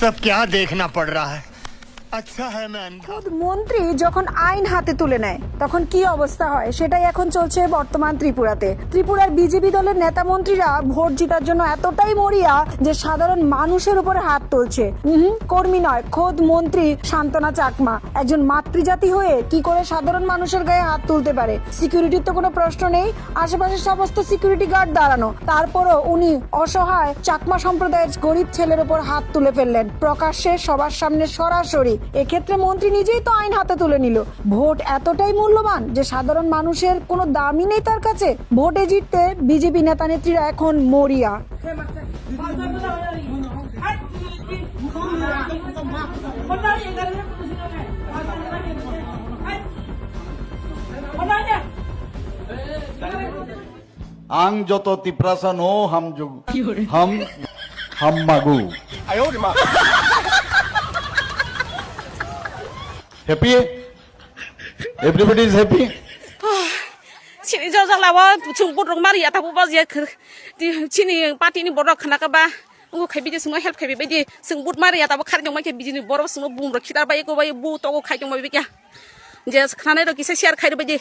सब क्या देखना पड़ रहा है अच्छा है मैं अंधा মন্ত্রী যখন আইন হাতে তুলে নেয় তখন কি অবস্থা হয় সেটাই এখন চলছে বর্তমান ত্রিপুরাতে। ত্রিপুরার বিজেপি দলের নেতা মন্ত্রীরা ভোট জেতার জন্য এতটাই মরিয়া যে সাধারণ মানুষের উপরে হাত তুলছে। কর্মী নয়, খোদ মন্ত্রী শান্তনা চাকমা একজন মাতৃজাতি হয়ে কি করে সাধারণ মানুষের গায়ে হাত তুলতে পারে? সিকিউরিটির তো কোনো প্রশ্ন নেই, আশেপাশে সমস্ত সিকিউরিটি গার্ড দাঁড়ানো, তারপরও উনি অসহায় চাকমা সম্প্রদায়ের গরিব ছেলের উপর হাত তুলে ফেললেন প্রকাশ্যে সবার সামনে সরাসরি। এক্ষেত্রে মন্ত্রী নিজেই তো আইন হাতে তুলে নিল। ভোট এতটাই মূল্যবান যে সাধারণ মানুষের কোনো দামই নেই তার কাছে। ভোটে জিততে বিজেপি নেতা নেত্রীরা এখন মরিয়া। আং যত তিপ্রাসা নো হাম যোগ হাম মাগু happy everybody is happy Sini jauh jauh lawa, cung bodong mari ya tahu bos ya di sini parti ini bodong kena kaba, kayak biji semua help kayak biji, sing bud mari ya tahu karena macam biji ini bodong semua bum, kita bayi ko bayi bu, toko kayak macam biji ya, jadi karena itu kisah share kayak biji.